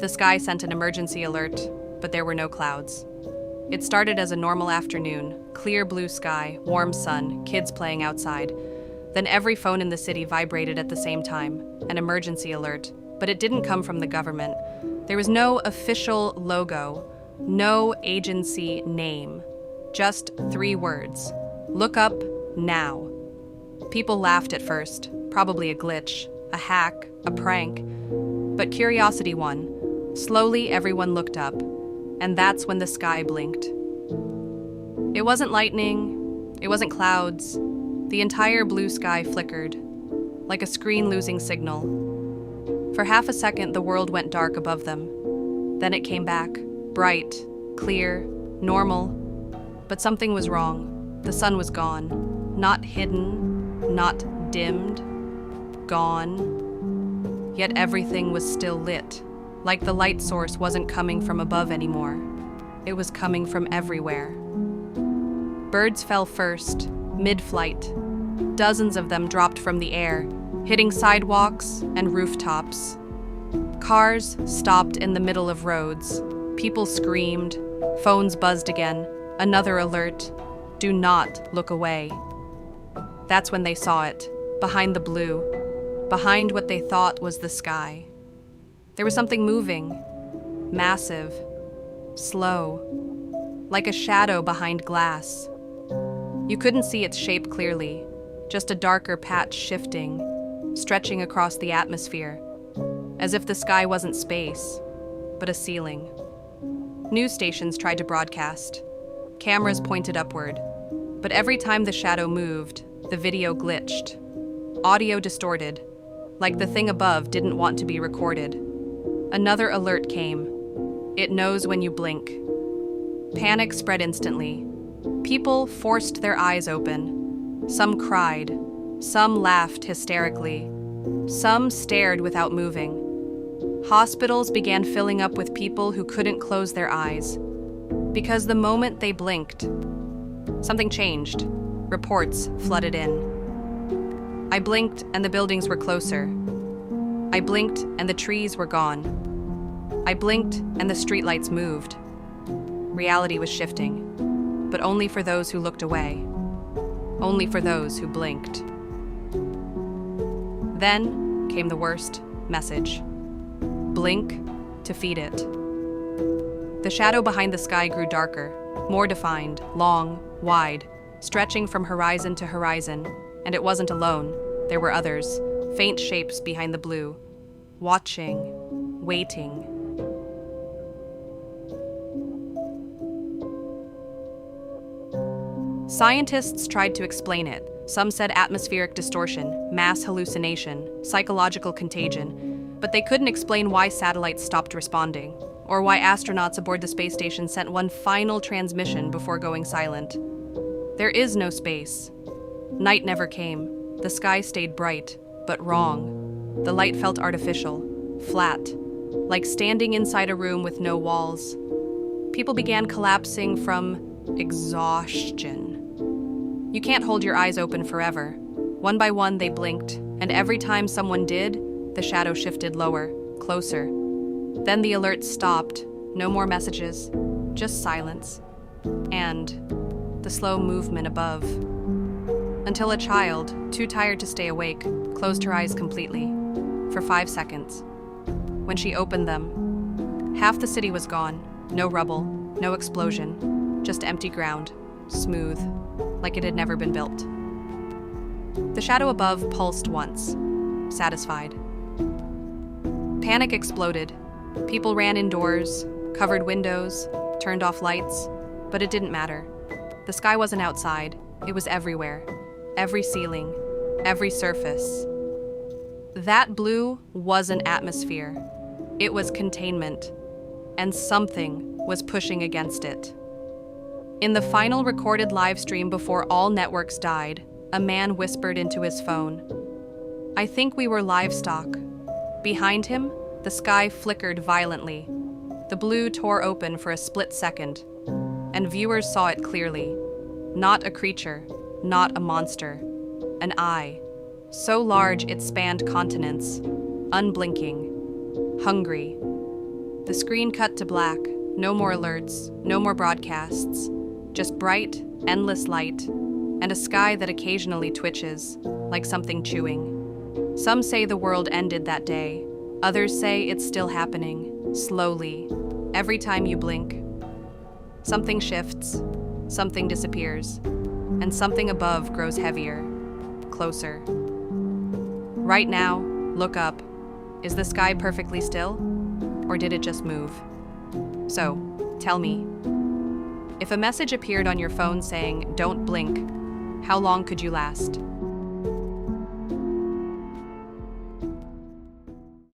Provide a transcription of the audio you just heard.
The sky sent an emergency alert, but there were no clouds. It started as a normal afternoon, clear blue sky, warm sun, kids playing outside. Then every phone in the city vibrated at the same time, an emergency alert, but it didn't come from the government. There was no official logo, no agency name, just 3 words. Look up now. People laughed at first, probably a glitch, a hack, a prank, but curiosity won. Slowly, everyone looked up, and that's when the sky blinked. It wasn't lightning, it wasn't clouds. The entire blue sky flickered, like a screen losing signal. For half a second, the world went dark above them. Then it came back, bright, clear, normal. But something was wrong. The sun was gone. Not hidden, not dimmed, gone. Yet everything was still lit. Like the light source wasn't coming from above anymore. It was coming from everywhere. Birds fell first, mid-flight. Dozens of them dropped from the air, hitting sidewalks and rooftops. Cars stopped in the middle of roads. People screamed. Phones buzzed again. Another alert. Do not look away. That's when they saw it, behind the blue, behind what they thought was the sky. There was something moving, massive, slow, like a shadow behind glass. You couldn't see its shape clearly, just a darker patch shifting, stretching across the atmosphere, as if the sky wasn't space, but a ceiling. News stations tried to broadcast. Cameras pointed upward, but every time the shadow moved, the video glitched. Audio distorted, like the thing above didn't want to be recorded. Another alert came. It knows when you blink. Panic spread instantly. People forced their eyes open. Some cried. Some laughed hysterically. Some stared without moving. Hospitals began filling up with people who couldn't close their eyes. Because the moment they blinked, something changed. Reports flooded in. I blinked and the buildings were closer. I blinked and the trees were gone. I blinked and the streetlights moved. Reality was shifting, but only for those who looked away. Only for those who blinked. Then came the worst message. Blink to feed it. The shadow behind the sky grew darker, more defined, long, wide, stretching from horizon to horizon, and it wasn't alone. There were others, faint shapes behind the blue, watching, waiting. Scientists tried to explain it. Some said atmospheric distortion, mass hallucination, psychological contagion, but they couldn't explain why satellites stopped responding, or why astronauts aboard the space station sent one final transmission before going silent. There is no space. Night never came. The sky stayed bright, but wrong. The light felt artificial, flat, like standing inside a room with no walls. People began collapsing from exhaustion. You can't hold your eyes open forever. One by one, they blinked, and every time someone did, the shadow shifted lower, closer. Then the alert stopped. No more messages, just silence. And the slow movement above. Until a child, too tired to stay awake, closed her eyes completely, for 5 seconds. When she opened them, half the city was gone. No rubble, no explosion, just empty ground, smooth, like it had never been built. The shadow above pulsed once, satisfied. Panic exploded. People ran indoors, covered windows, turned off lights, but it didn't matter. The sky wasn't outside, it was everywhere. Every ceiling, every surface. That blue wasn't atmosphere. It was containment, and something was pushing against it. In the final recorded live stream before all networks died, a man whispered into his phone, "I think we were livestock." Behind him, the sky flickered violently. The blue tore open for a split second, and viewers saw it clearly. Not a creature, not a monster. An eye, so large it spanned continents, unblinking, hungry. The screen cut to black. No more alerts, no more broadcasts. Just bright, endless light, and a sky that occasionally twitches, like something chewing. Some say the world ended that day. Others say it's still happening, slowly, every time you blink. Something shifts, something disappears, and something above grows heavier, closer. Right now, look up. Is the sky perfectly still? Or did it just move? So, tell me. If a message appeared on your phone saying, "Don't blink," how long could you last?